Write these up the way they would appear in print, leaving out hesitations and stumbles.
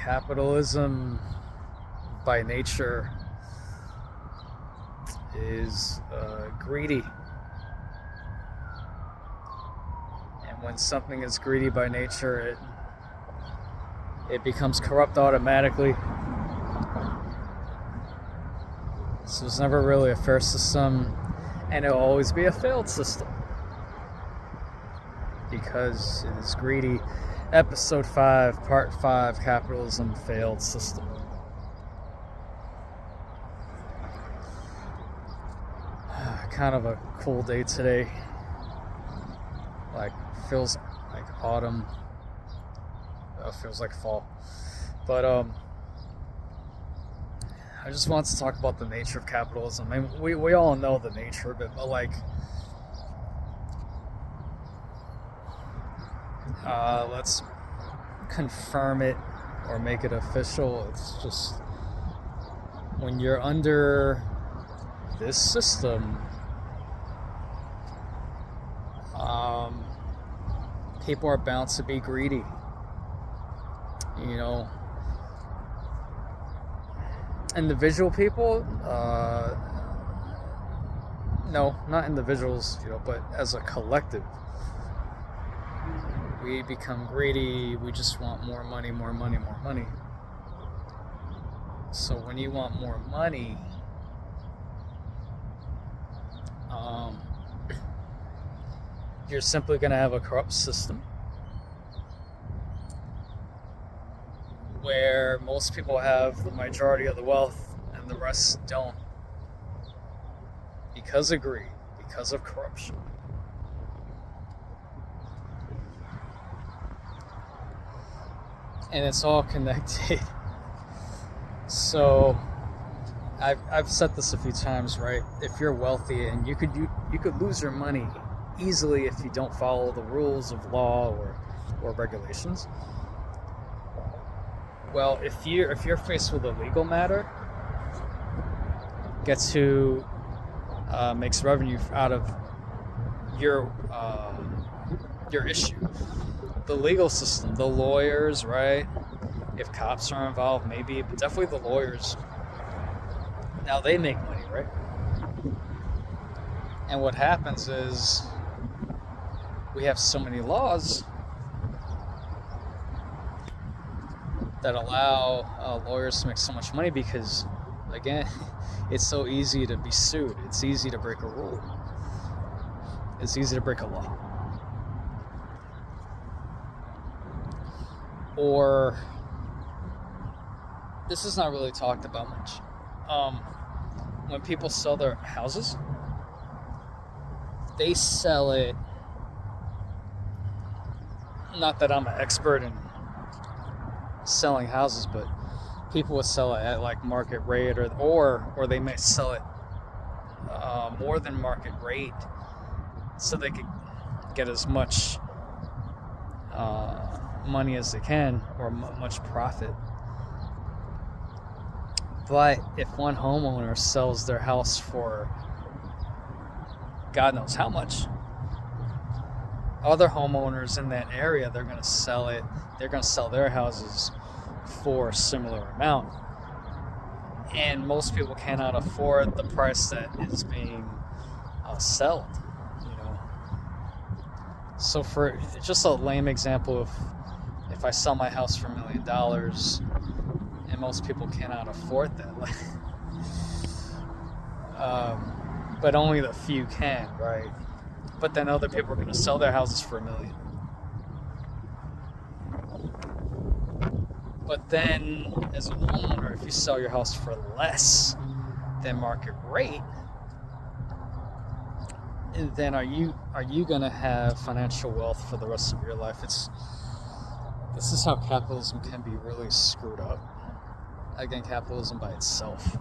Capitalism by nature is greedy. And when something is greedy by nature, it becomes corrupt automatically. So it's never really a fair system, and it'll always be a failed system because it is greedy. Episode 5, Part 5, Capitalism Failed System. Kind of a cool day today. Like, feels like autumn. Feels like fall. But, I just want to talk about the nature of capitalism. I mean, we all know the nature of it, but like, let's confirm it or make it official. It's just when you're under this system, people are bound to be greedy. You know, individual people, no, not individuals, you know, but as a collective, we become greedy. We just want more money, more money, more money. So when you want more money, you're simply going to have a corrupt system where most people have the majority of the wealth and the rest don't, because of greed, because of corruption. And it's all connected. So I've said this a few times, right? If you're wealthy, and you could lose your money easily if you don't follow the rules of law or regulations. Well, if you're faced with a legal matter, gets who makes revenue out of your issue. The legal system, the lawyers, right? If cops are involved, maybe, but definitely the lawyers. Now they make money, right? And what happens is we have so many laws that allow lawyers to make so much money because, again, it's so easy to be sued. It's easy to break a rule. It's easy to break a law. Or, this is not really talked about much. When people sell their houses, they sell it, not that I'm an expert in selling houses, but people would sell it at like market rate, or they may sell it more than market rate, so they could get as much money as they can, or much profit. But if one homeowner sells their house for God knows how much, other homeowners in that area, they're going to sell their houses for a similar amount. And most people cannot afford the price that is being sold, you know. So for just a lame example, if I sell my house for $1 million, and most people cannot afford that, but only the few can, right? But then other people are going to sell their houses for $1 million. But then, as a homeowner, if you sell your house for less than market rate, then are you going to have financial wealth for the rest of your life? This is how capitalism can be really screwed up. Again, capitalism by itself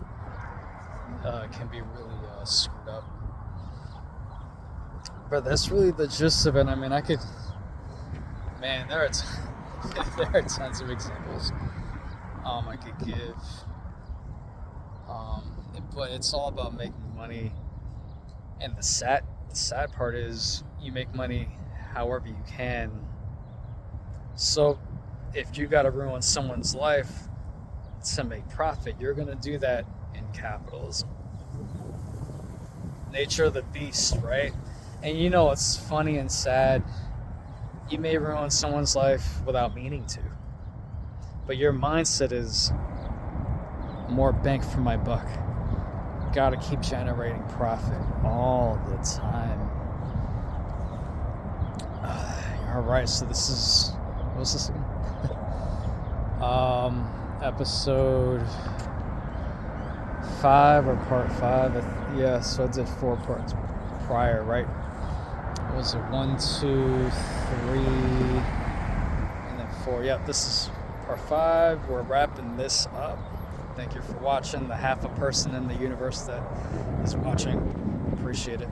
can be really screwed up. But that's really the gist of it. I mean, there are tons of examples I could give. But it's all about making money. And the sad part is you make money however you can. So if you got to ruin someone's life to make profit, you're going to do that in capitalism. Nature of the beast, right? And you know, it's funny and sad. You may ruin someone's life without meaning to, but your mindset is more bang for my buck. Gotta keep generating profit all the time. Alright, so this is, what's this again? Episode 5 or part 5. Yeah, so I did 4 parts prior, right? What was it 1, 2, 3, and then 4? Yep, this is part 5. We're wrapping this up. Thank you for watching. The half a person in the universe that is watching. Appreciate it.